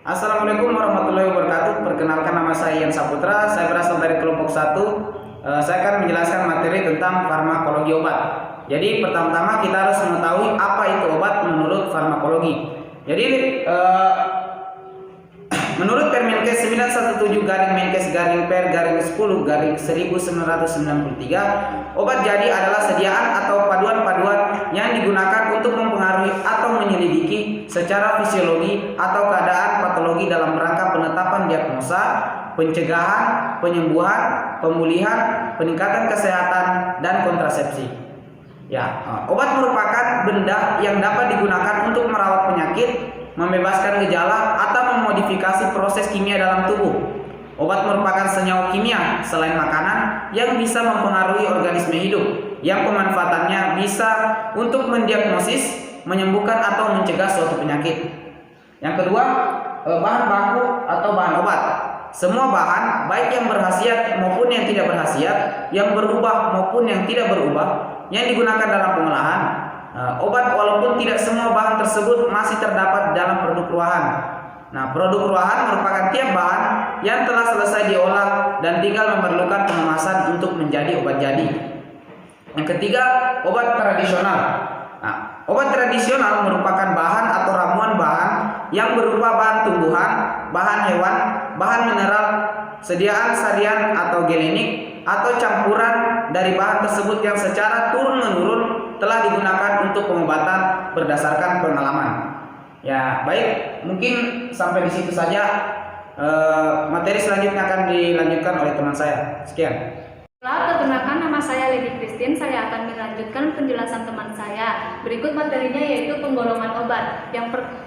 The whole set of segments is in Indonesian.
Assalamualaikum warahmatullahi wabarakatuh. Perkenalkan, nama saya Ian Saputra. Saya berasal dari kelompok 1. Saya akan menjelaskan materi tentang farmakologi obat. Jadi pertama-tama kita harus mengetahui apa itu obat menurut farmakologi. Jadi menurut Permenkes 917-Menkes/Per/10/1993, obat jadi adalah sediaan atau paduan-paduan yang digunakan untuk mempengaruhi atau menyelidiki secara fisiologi atau keadaan patologi dalam rangka penetapan diagnosa, pencegahan, penyembuhan, pemulihan, peningkatan kesehatan, dan kontrasepsi. Obat merupakan benda yang dapat digunakan untuk merawat penyakit, membebaskan gejala, atau memodifikasi proses kimia dalam tubuh. Obat merupakan senyawa kimia selain makanan yang bisa mempengaruhi organisme hidup, yang pemanfaatannya bisa untuk mendiagnosis, menyembuhkan, atau mencegah suatu penyakit. Yang kedua, bahan baku atau bahan obat. Semua bahan, baik yang berkhasiat maupun yang tidak berkhasiat, yang berubah maupun yang tidak berubah, yang digunakan dalam pengolahan obat, walaupun tidak semua bahan tersebut masih terdapat dalam produk ruahan. Produk ruahan merupakan tiap bahan yang telah selesai diolah dan tinggal memerlukan pengemasan untuk menjadi obat jadi. Yang ketiga, obat tradisional. Obat tradisional merupakan bahan atau ramuan bahan yang berupa bahan tumbuhan, bahan hewan, bahan mineral, sediaan sarian atau gelenik, atau campuran dari bahan tersebut yang secara turun-menurun telah digunakan untuk pengobatan berdasarkan pengalaman. Baik, mungkin sampai di situ saja. Materi selanjutnya akan dilanjutkan oleh teman saya. Sekian. Perkenalkan, nama saya Lady Christine. Saya akan melanjutkan penjelasan teman saya. Berikut materinya yaitu penggolongan obat.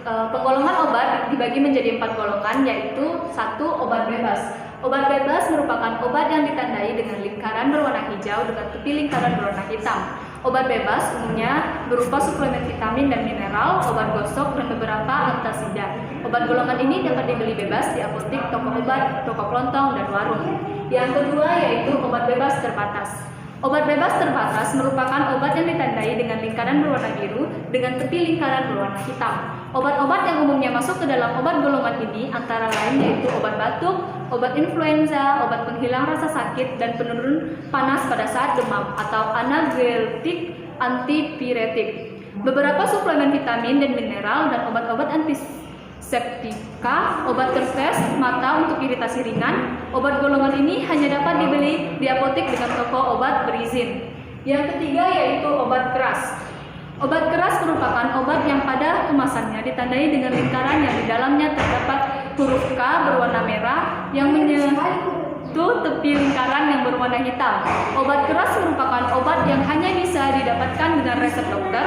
Penggolongan obat dibagi menjadi 4 golongan, yaitu 1. Obat bebas. Obat bebas merupakan obat yang ditandai dengan lingkaran berwarna hijau dengan tepi lingkaran berwarna hitam. Obat bebas umumnya berupa suplemen vitamin dan mineral, obat gosok, dan beberapa antasida. Obat golongan ini dapat dibeli bebas di apotik, toko obat, toko kelontong, dan warung. Yang kedua yaitu obat bebas terbatas. Obat bebas terbatas merupakan obat yang ditandai dengan lingkaran berwarna biru dengan tepi lingkaran berwarna hitam. Obat-obat yang umumnya masuk ke dalam obat golongan ini antara lain yaitu obat batuk, obat influenza, obat penghilang rasa sakit, dan penurun panas pada saat demam atau analgetik antipiretik. Beberapa suplemen vitamin dan mineral dan obat-obat antiseptika, obat tetes mata untuk iritasi ringan. Obat golongan ini hanya dapat dibeli di apotek dengan toko obat berizin. Yang ketiga yaitu obat keras. Obat keras merupakan obat yang pada kemasannya ditandai dengan lingkaran yang di dalamnya terdapat huruf K berwarna merah yang menyentuh tepi lingkaran yang berwarna hitam. Obat keras merupakan obat yang hanya bisa didapatkan dengan resep dokter.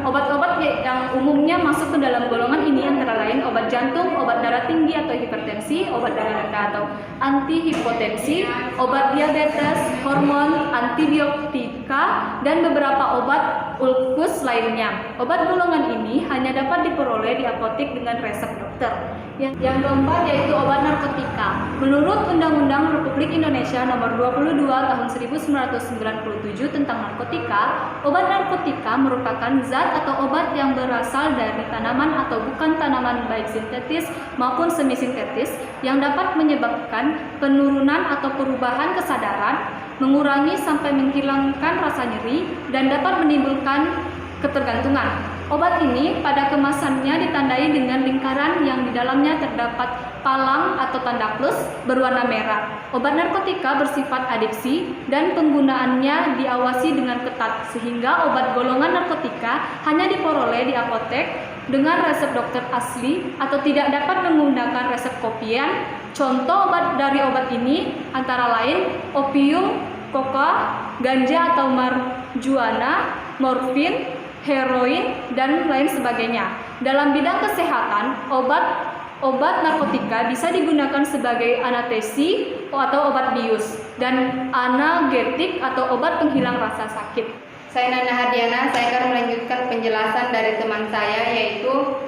Obat-obat yang umumnya masuk ke dalam golongan ini antara lain obat jantung, obat darah tinggi atau hipertensi, obat darah rendah atau antihipotensi, obat diabetes, hormon, antibiotika, dan beberapa obat ulkus lainnya. Obat golongan ini hanya dapat diperoleh di apotek dengan resep dokter. Yang keempat yaitu obat narkotika. Menurut Undang-Undang Republik Indonesia Nomor 22 Tahun 1997 tentang narkotika, obat narkotika merupakan zat atau obat yang berasal dari tanaman atau bukan tanaman baik sintetis maupun semi-sintetis yang dapat menyebabkan penurunan atau perubahan kesadaran, mengurangi sampai menghilangkan rasa nyeri, dan dapat menimbulkan ketergantungan. Obat ini pada kemasannya ditandai dengan lingkaran yang di dalamnya terdapat palang atau tanda plus berwarna merah. Obat narkotika bersifat adiksi dan penggunaannya diawasi dengan ketat sehingga obat golongan narkotika hanya diperoleh di apotek dengan resep dokter asli atau tidak dapat menggunakan resep kopian. Contoh obat dari obat ini antara lain opium, koka, ganja atau marijuana, morfin, heroin, dan lain sebagainya. Dalam bidang kesehatan, obat narkotika bisa digunakan sebagai anestesi atau obat bius dan analgetik atau obat penghilang rasa sakit. Saya Nana Hardiana, saya akan melanjutkan penjelasan dari teman saya yaitu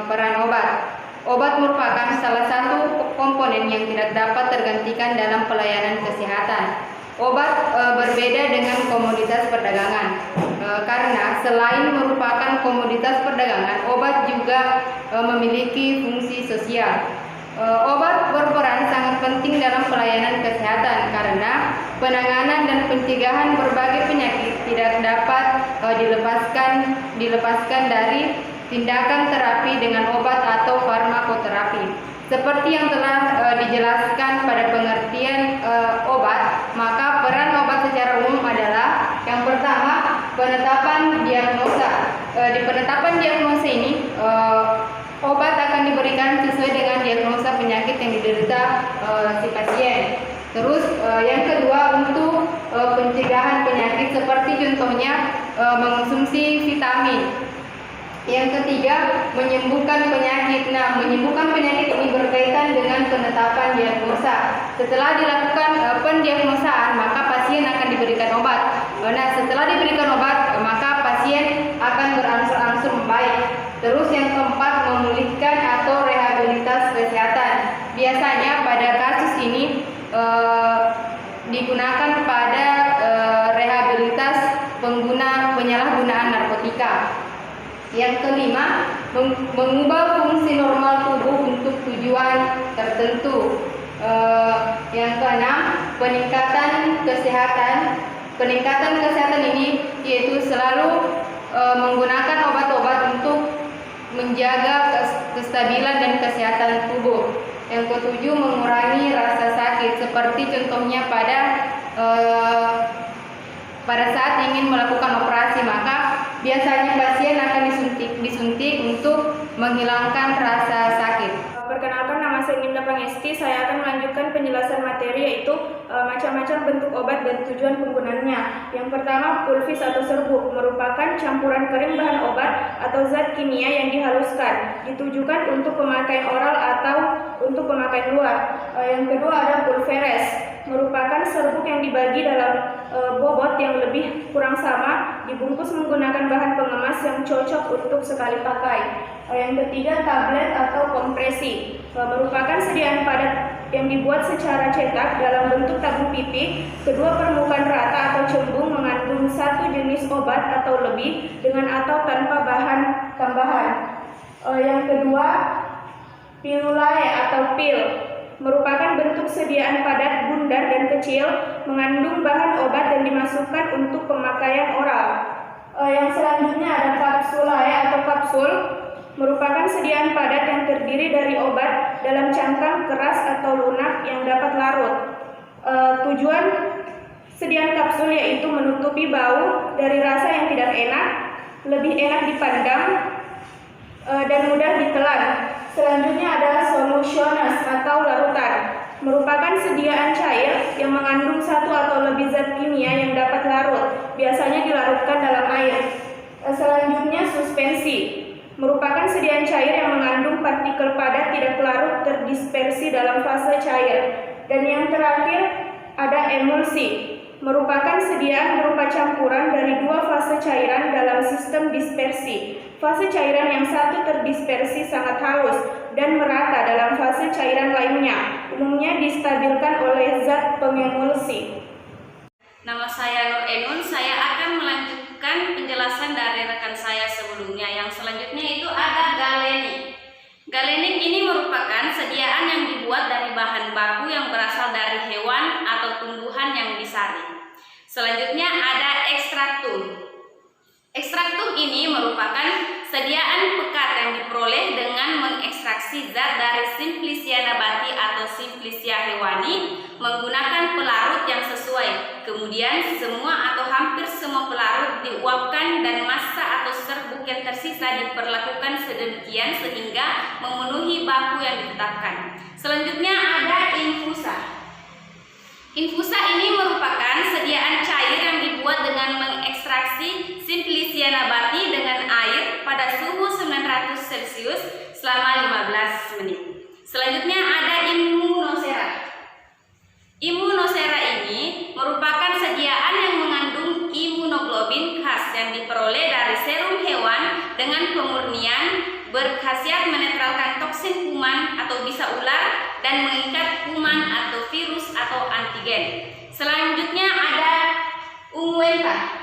peran obat. Obat merupakan salah satu komponen yang tidak dapat tergantikan dalam pelayanan kesehatan. Obat berbeda dengan komoditas perdagangan karena selain merupakan komoditas perdagangan, obat juga memiliki fungsi sosial. Obat berperan sangat penting dalam pelayanan kesehatan karena penanganan dan pencegahan berbagai penyakit tidak dapat dilepaskan dari tindakan terapi dengan obat atau farmakoterapi. Seperti yang telah dijelaskan pada pengertian obat, maka peran obat secara umum adalah yang pertama, penetapan diagnosa. Di penetapan diagnosa ini obat akan diberikan sesuai dengan diagnosa penyakit yang diderita si pasien. Terus yang kedua, untuk pencegahan penyakit seperti contohnya mengonsumsi vitamin. Yang ketiga, menyembuhkan penyakit. Nah, menyembuhkan penyakit ini berkaitan dengan penetapan diagnosa. Setelah dilakukan pendiagnosaan, maka pasien akan diberikan obat. Nah, setelah diberikan obat, maka pasien akan berangsur-angsur membaik. Terus yang keempat, memulihkan atau rehabilitas kesehatan. Biasanya pada kasus ini digunakan pada rehabilitas penyalahgunaan narkotika. Yang kelima, mengubah fungsi normal tubuh untuk tujuan tertentu. Yang keenam, peningkatan kesehatan. Peningkatan kesehatan ini yaitu selalu menggunakan obat-obat untuk menjaga kestabilan dan kesehatan tubuh. Yang ketujuh, mengurangi rasa sakit seperti contohnya pada saat ingin melakukan operasi, maka biasanya pasien akan disuntik untuk menghilangkan rasa sakit. Perkenalkan, nama saya Ninda Pangesti. Saya akan melanjutkan penjelasan materi, yaitu macam-macam bentuk obat dan tujuan penggunaannya. Yang pertama, pulvis atau serbuk merupakan campuran kering bahan obat atau zat kimia yang dihaluskan, ditujukan untuk pemakaian oral atau untuk pemakaian luar. Yang kedua ada pulveres, merupakan serbuk yang dibagi dalam bobot yang lebih kurang sama, dibungkus menggunakan bahan pengemas yang cocok untuk sekali pakai. Yang ketiga, tablet atau kompresi, merupakan sediaan padat yang dibuat secara cetak dalam bentuk tabung pipi. Kedua permukaan rata atau cembung mengandung satu jenis obat atau lebih dengan atau tanpa bahan tambahan. Yang kedua, pilulae atau pil, merupakan bentuk sediaan padat, bundar dan kecil, mengandung bahan obat dan dimasukkan untuk pemakaian oral. Yang selanjutnya ada kapsulae atau kapsul, merupakan sediaan padat yang terdiri dari obat dalam cangkang keras atau lunak yang dapat larut. Tujuan sediaan kapsul yaitu menutupi bau dari rasa yang tidak enak, lebih enak dipandang, dan mudah ditelan. Selanjutnya adalah solutiones atau larutan, merupakan sediaan cair yang mengandung satu atau lebih zat kimia yang dapat larut, biasanya dilarutkan dalam air. Selanjutnya suspensi, merupakan sediaan cair yang mengandung partikel padat tidak larut terdispersi dalam fase cair. Dan yang terakhir ada emulsi, merupakan sediaan berupa campuran dari dua fase cairan dalam sistem dispersi. Fase cairan yang satu terdispersi sangat halus dan merata dalam fase cairan lainnya, umumnya distabilkan oleh zat pengemulsi. Nama saya Nur Enun. Saya akan melanjutkan penjelasan dari rekan saya sebelumnya. Yang selanjutnya itu ada galenik. Galenik ini merupakan sediaan yang dibuat dari bahan baku yang berasal dari hewan atau tumbuhan yang disaring. Selanjutnya ada ekstraktum. Ekstraktum ini merupakan sediaan pekat yang diperoleh dengan mengekstraksi zat dari Simplicia nabati atau Simplicia hewani menggunakan pelarut yang sesuai. Kemudian semua atau hampir semua pelarut diuapkan dan massa atau serbuk yang tersisa diperlakukan sedemikian sehingga memenuhi baku yang ditetapkan. Selanjutnya ada infusa. Infusa ini merupakan sediaan cair yang dibuat dengan mengekstraksi Simplicia nabati dengan air pada suhu 900 Celcius selama 15 menit. Selanjutnya ada immunosera. Immunosera ini merupakan sediaan yang mengandung imunoglobin khas yang diperoleh dari serum hewan dengan pemurnian, berkhasiat menetralkan toksin kuman atau bisa ular dan mengikat kuman atau virus atau antigen. Selanjutnya ada unguenta.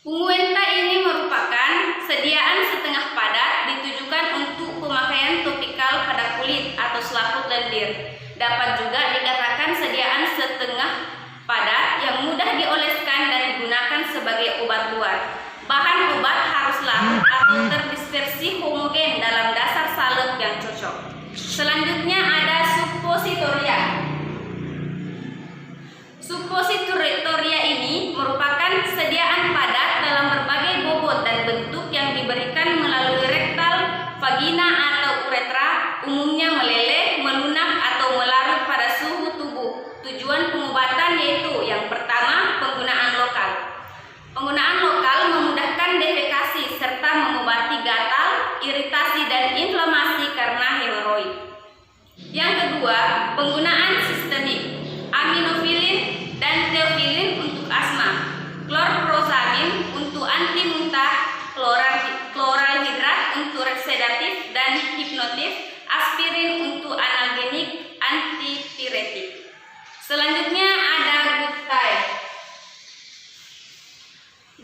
Unguenta ini merupakan sediaan setengah padat ditujukan untuk pemakaian topikal pada kulit selaput lendir. Dapat juga dikatakan sediaan setengah padat yang mudah dioleskan dan digunakan sebagai obat luar. Bahan obat harus larut atau terdispersi homogen dalam dasar salep yang cocok. Selanjutnya ada suppositoria. Suppositoria ini merupakan sediaan padat dalam berbagai bobot dan bentuk yang diberikan melalui rektal, vagina atau uretra, umumnya meleleh, melunak atau melarut pada suhu tubuh. Tujuan pengobatan yaitu yang pertama, penggunaan lokal. Penggunaan lokal memudahkan defekasi serta mengobati gatal, iritasi dan inflamasi karena hemoroid. Yang kedua, penggunaan sistemik. Aminofilin dan teofilin untuk asma, klorprozamin untuk anti muntah, kloral hidrat untuk sedatif dan hipnotif, aspirin untuk analgenik, antipiretik. Selanjutnya ada Gutai.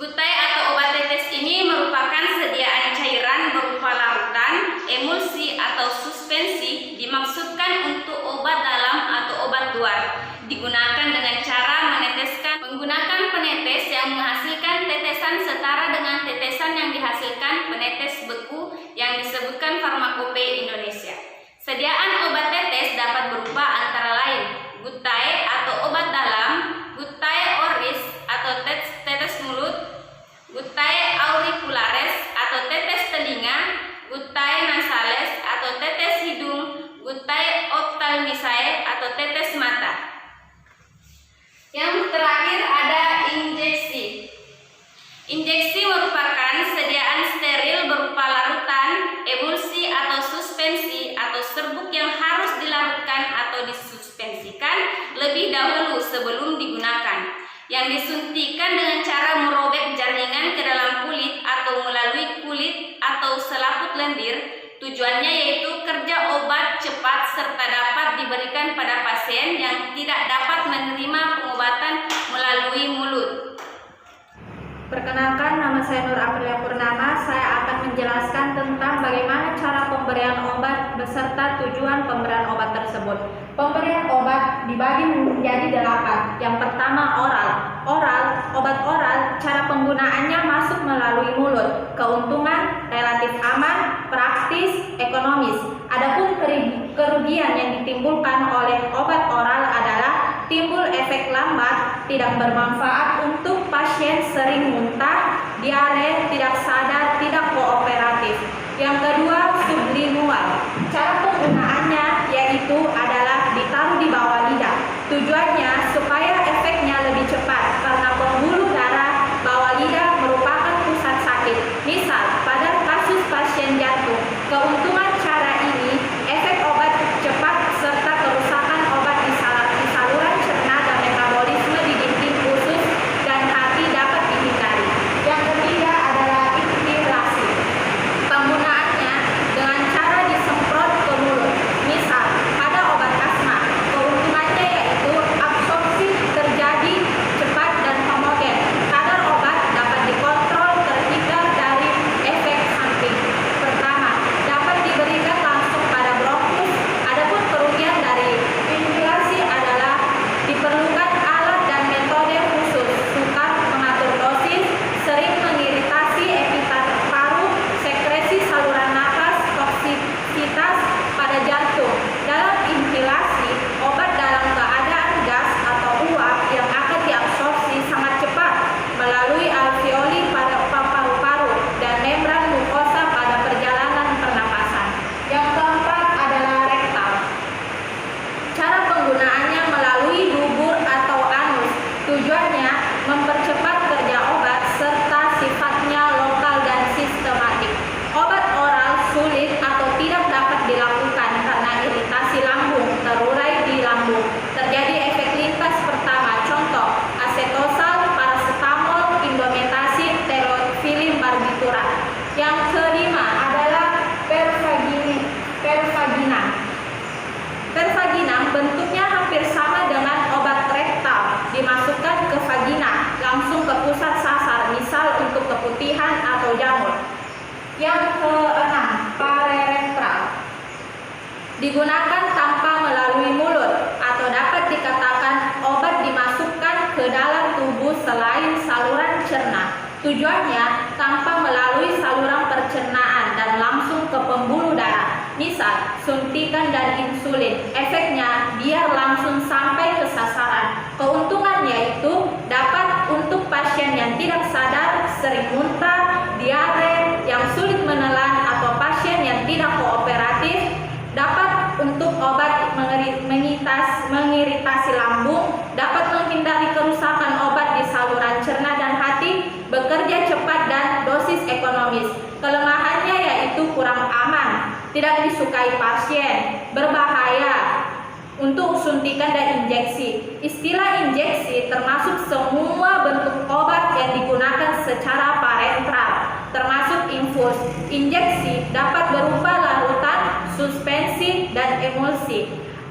Gutai atau obat tetes ini merupakan sediaan cairan berupa larutan, emulsi atau suspensi, dimaksudkan untuk obat dalam atau obat luar. Digunakan dengan cara meneteskan menggunakan penetes yang menghasilkan tetesan setara dengan tetesan yang dihasilkan penetes beku yang disebutkan farmakope Indonesia. Sediaan obat tetes dapat berupa antara lain Gutai atau obat dalam, Gutai oris atau tetes mulut, Gutai auriculares atau tetes telinga, Gutai nasales atau tetes hidung, Gutai ophthalmicae atau tetes mata. Yang terakhir ada injeksi. Injeksi merupakan sediaan steril berupa larutan, emulsi atau suspensi atau serbuk yang harus dilarutkan atau disuspensikan lebih dahulu sebelum digunakan, yang disuntikan dengan cara merobek jaringan ke dalam kulit atau melalui kulit atau selaput lendir. Tujuannya yaitu kerja obat cepat serta dapat diberikan pada pasien yang tidak dapat menerima pengobatan melalui mulut. Perkenalkan, nama saya Nur Aprilia Purnama. Saya akan menjelaskan tentang bagaimana cara pemberian obat beserta tujuan pemberian obat tersebut. Pemberian obat dibagi menjadi 8. Yang pertama, oral. Obat oral, cara penggunaannya masuk melalui mulut. Keuntungan relatif aman, praktis, ekonomis. Adapun kerugian yang ditimbulkan oleh obat oral adalah timbul efek lambat, tidak bermanfaat untuk pasien, sering muntah, diare, tidak sadar, tidak kooperatif. Yang kedua, sublingual. Cara penggunaannya yaitu adalah ditaruh di bawah lidah. Tujuannya supaya efeknya lebih cepat karena pembuluh darah bawah lidah merupakan pusat sakit. Misal, pada kasus pasien jantung, keuntungan cara ini efek obat cepat serta kerusakan obat di saluran cerna dan metabolisme di dinding usus dan hati dapat dihindari. Yang ketiga adalah inhalasi. Penggunaannya dengan cara disemprot ke mulut. Misal, pada obat asma, keuntungannya yaitu absorpsi terjadi cepat dan homogen. Kadar obat dapat dikontrol terhindar dari efek samping. Pertama, dapat diberikan langsung pada bronkus. Adapun kerugian dari inhalasi adalah diperlukan alat dan metode khusus, sukar mengatur dosis, sering mengiritasi epitel paru, sekresi saluran napas, toksisitas pada jantung. Dalam inhalasi, obat dalam keadaan gas atau uap yang akan diabsorpsi sangat cepat melalui alveoli pada paru-paru dan membran mukosa pada perjalanan pernapasan. Yang keempat adalah rektal. Cara penggunaannya melalui dubur atau anus. Tujuannya mempercepat kerja obat serta sifatnya lokal dan sistematik. Obat oral sulit atau tidak dapat dilakukan karena iritasi lambung, terurai di lambung. Terjadi efek lintas pertama, contoh asetosal, paracetamol, indometacin, terofilin, barbiturat. Yang kelima adalah pervaginam. Pervaginam bentuknya hampir sama dengan obat rektal, dimasukkan ke vagina, langsung ke pusat sasar, misal untuk keputihan atau jamur. Yang keenam, parenteral. digunakan tanpa melalui mulut, atau dapat dikatakan obat dimasukkan ke dalam tubuh selain saluran cerna. Tujuannya tanpa melalui saluran pencernaan dan langsung ke pembuluh darah. Misal, suntikan dan insulin. Efeknya biar langsung sampai ke sasaran. Keuntungannya itu dapat untuk pasien yang tidak sadar, sering muntah, diare, yang sulit menelan, atau pasien yang tidak kooperatif. Dapat untuk obat mengiritasi lambung, dapat menghindari kerusakan obat di saluran cerna dan hati, bekerja cepat dan dosis ekonomis. Kelemahannya yaitu kurang aman, tidak disukai pasien, berbahaya untuk suntikan dan injeksi. Istilah injeksi termasuk semua bentuk obat yang digunakan secara parenteral, termasuk infus. Injeksi dapat berupa larutan, suspensi, dan emulsi.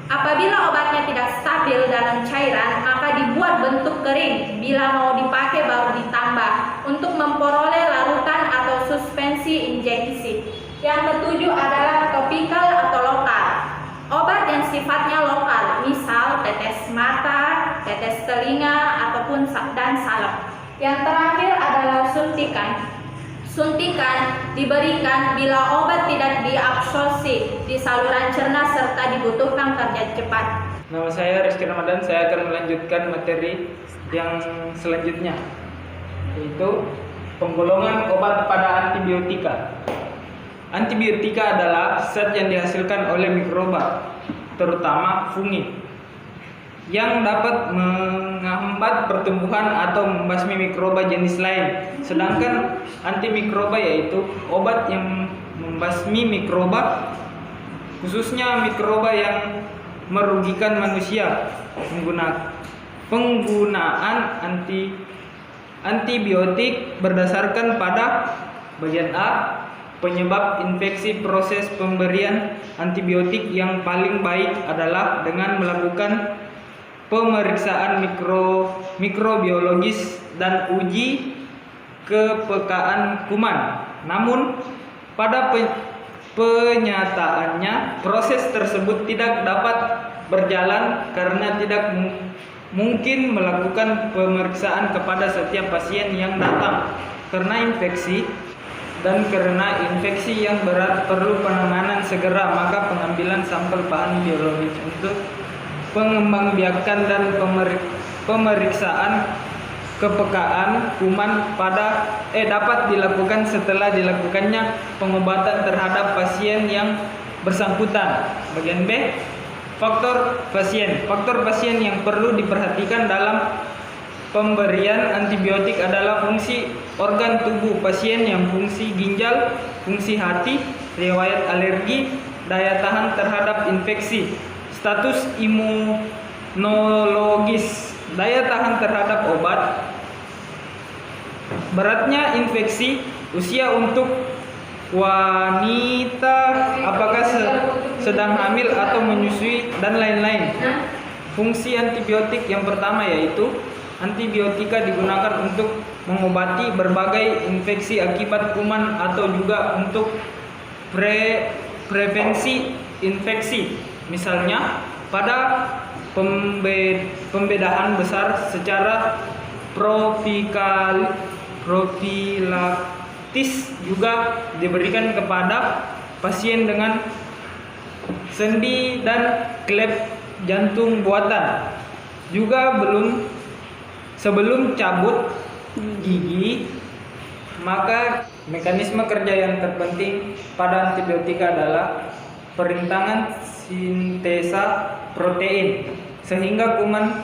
Apabila obatnya tidak stabil dalam cairan, maka dibuat bentuk kering. Bila mau dipakai baru ditambah untuk memperoleh larutan atau suspensi injeksi. Yang ketujuh adalah topikal atau lokal. Obat yang sifatnya lokal, misal tetes mata, tetes telinga, ataupun dan salep. Yang terakhir adalah suntikan. Suntikan diberikan bila obat tidak diabsorpsi di saluran cerna serta dibutuhkan kerja cepat. Nama saya Rizky Ramadan, saya akan melanjutkan materi yang selanjutnya, yaitu penggolongan obat pada antibiotika. Antibiotika adalah zat yang dihasilkan oleh mikroba, terutama fungi, yang dapat menghambat pertumbuhan atau membasmi mikroba jenis lain. Sedangkan antimikroba yaitu obat yang membasmi mikroba, khususnya mikroba yang merugikan manusia. Penggunaan antibiotik berdasarkan pada bagian A, penyebab infeksi. Proses pemberian antibiotik yang paling baik adalah dengan melakukan pemeriksaan mikrobiologis dan uji kepekaan kuman. Namun pada penyataannya proses tersebut tidak dapat berjalan karena tidak mungkin melakukan pemeriksaan kepada setiap pasien yang datang karena infeksi, dan karena infeksi yang berat perlu penanganan segera, maka pengambilan sampel bahan biologis untuk pengembangbiakan dan pemeriksaan kepekaan kuman dapat dilakukan setelah dilakukannya pengobatan terhadap pasien yang bersangkutan. Bagian B, faktor pasien. Faktor pasien yang perlu diperhatikan dalam pemberian antibiotik adalah fungsi organ tubuh pasien, yang fungsi ginjal, fungsi hati, riwayat alergi, daya tahan terhadap infeksi, status imunologis, daya tahan terhadap obat, beratnya infeksi, usia untuk wanita, apakah sedang hamil atau menyusui, dan lain-lain. Fungsi antibiotik yang pertama yaitu antibiotika digunakan untuk mengobati berbagai infeksi akibat kuman atau juga untuk prevensi infeksi. Misalnya pada pembedahan besar secara profilaktis juga diberikan kepada pasien dengan sendi dan klep jantung buatan. Juga sebelum cabut gigi, maka mekanisme kerja yang terpenting pada antibiotika adalah perintangan sintesa protein sehingga kuman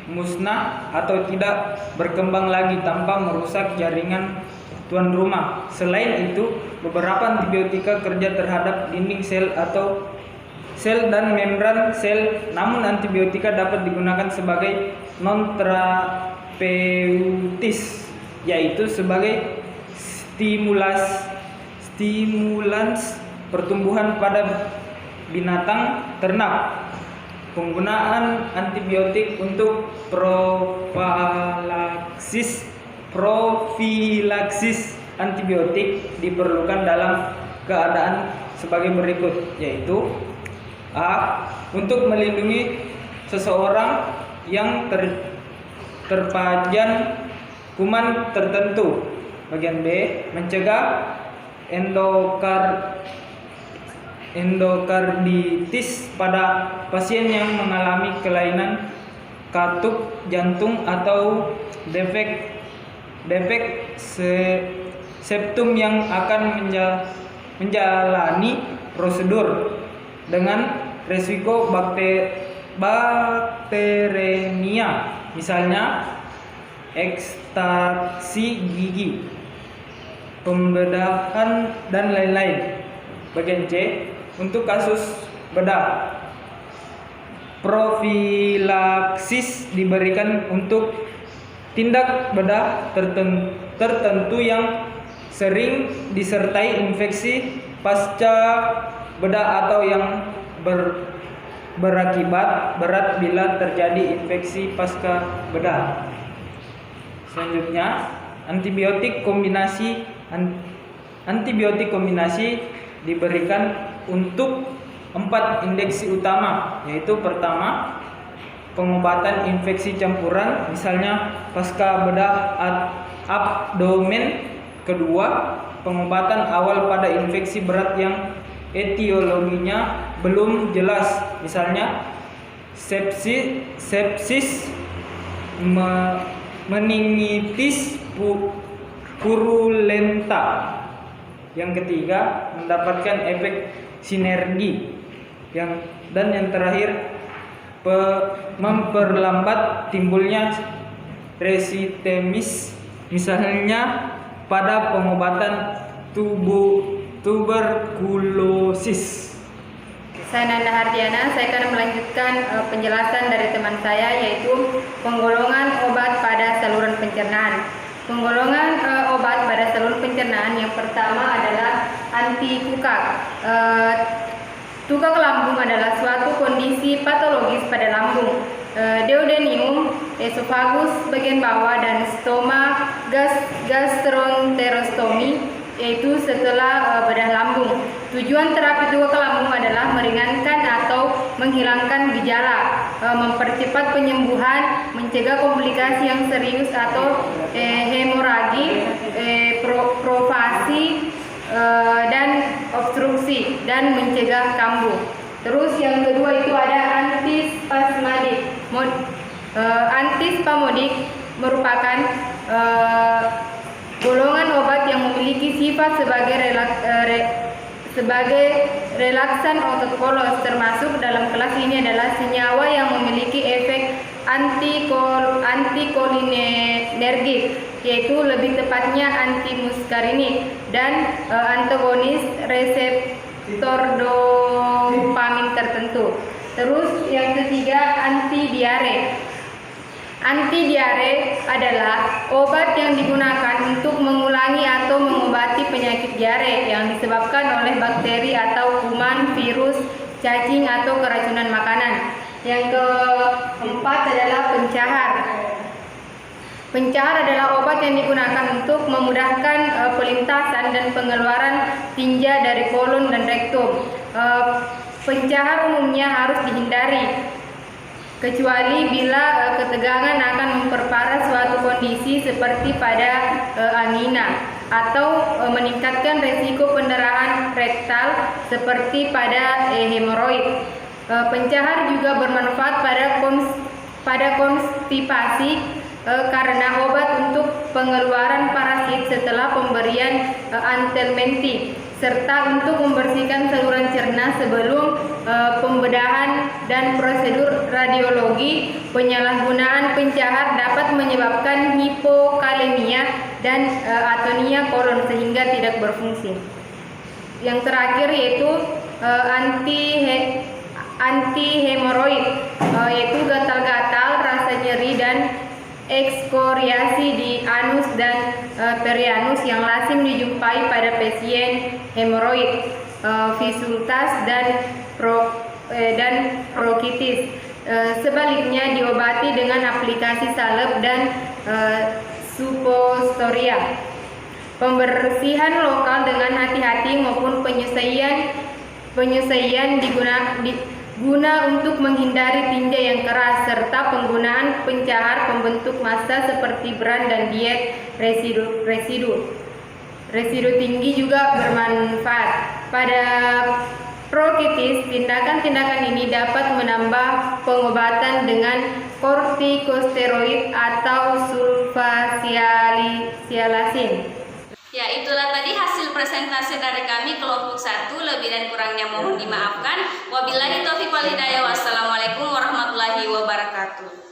musnah atau tidak berkembang lagi tanpa merusak jaringan tuan rumah. Selain itu, beberapa antibiotika kerja terhadap dinding sel atau sel dan membran sel. Namun antibiotika dapat digunakan sebagai non-terapeutis, yaitu sebagai stimulans pertumbuhan pada binatang ternak. Penggunaan antibiotik untuk profilaksis antibiotik diperlukan dalam keadaan sebagai berikut, yaitu A. Untuk melindungi seseorang yang terpajan kuman tertentu. Bagian B. Mencegah endokarditis pada pasien yang mengalami kelainan katup jantung atau defek septum yang akan menjalani prosedur dengan resiko bakteremia, misalnya ekstraksi gigi, pembedahan, dan lain-lain. Bagian C. Untuk kasus bedah, profilaksis diberikan untuk tindak bedah tertentu yang sering disertai infeksi pasca bedah atau yang berakibat berat bila terjadi infeksi pasca bedah. Selanjutnya, antibiotik kombinasi diberikan untuk 4 indeksi utama, yaitu pertama, pengobatan infeksi campuran, misalnya pasca bedah abdomen. Kedua, pengobatan awal pada infeksi berat yang etiologinya belum jelas, misalnya sepsis, meningitis purulenta. Yang ketiga, mendapatkan efek sinergi. Dan yang terakhir, memperlambat timbulnya resistemis, misalnya pada pengobatan tuberkulosis. Saya Nanda Hardiana, saya akan melanjutkan penjelasan dari teman saya, yaitu penggolongan obat pada saluran pencernaan. Penggolongan obat pada saluran pencernaan yang pertama adalah anti-tukak. Tukak lambung adalah suatu kondisi patologis pada lambung, duodenum, esofagus bagian bawah, dan stoma gastroenterostomi, yaitu setelah bedah lambung. Tujuan terapi tukak lambung adalah meringankan atau menghilangkan gejala, mempercepat penyembuhan, mencegah komplikasi yang serius atau hemoragi, provokasi dan obstruksi, dan mencegah kambuh. Terus yang kedua itu ada antispasmodik. Antispasmodik merupakan golongan obat yang memiliki sifat sebagai relaksan autokolos. Termasuk dalam kelas ini adalah senyawa yang memiliki efek antikolinergik, yaitu lebih tepatnya antimuskarinik, dan antagonis reseptor dopamin tertentu. Terus yang ketiga, antidiare. Antidiare adalah obat yang digunakan untuk mengulangi atau mengobati penyakit diare yang disebabkan oleh bakteri atau kuman, virus, cacing, atau keracunan makanan. Yang keempat adalah pencahar. Pencahar adalah obat yang digunakan untuk memudahkan pelintasan dan pengeluaran tinja dari kolon dan rektum. Pencahar umumnya harus dihindari, kecuali bila ketegangan akan memperparah suatu kondisi seperti pada angina, atau meningkatkan resiko pendarahan rektal seperti pada hemoroid. Pencahar juga bermanfaat pada konstipasi karena obat untuk pengeluaran parasit setelah pemberian antelmenti, serta untuk membersihkan saluran cerna sebelum pembedahan dan prosedur radiologi. Penyalahgunaan pencahar dapat menyebabkan hipokalemia dan atonia kolon sehingga tidak berfungsi. Yang terakhir yaitu anti-hemoroid, yaitu gatal-gatal, rasa nyeri, dan ekskoriasi di anus dan perianus yang lazim dijumpai pada pasien hemoroid, visibilitas, dan bronkitis. Sebaliknya diobati dengan aplikasi salep dan suppositoria. Pembersihan lokal dengan hati-hati maupun penyelesaian guna untuk menghindari tinja yang keras serta penggunaan pencahar pembentuk massa seperti beran dan diet residu tinggi juga bermanfaat. Pada prokritis, tindakan-tindakan ini dapat menambah pengobatan dengan kortikosteroid atau sulfasilasin. Ya, itulah tadi hasil presentasi dari kami kelompok 1. Lebih dan kurangnya mohon dimaafkan. Wabillahi taufiq wal hidayah. Wassalamualaikum warahmatullahi wabarakatuh.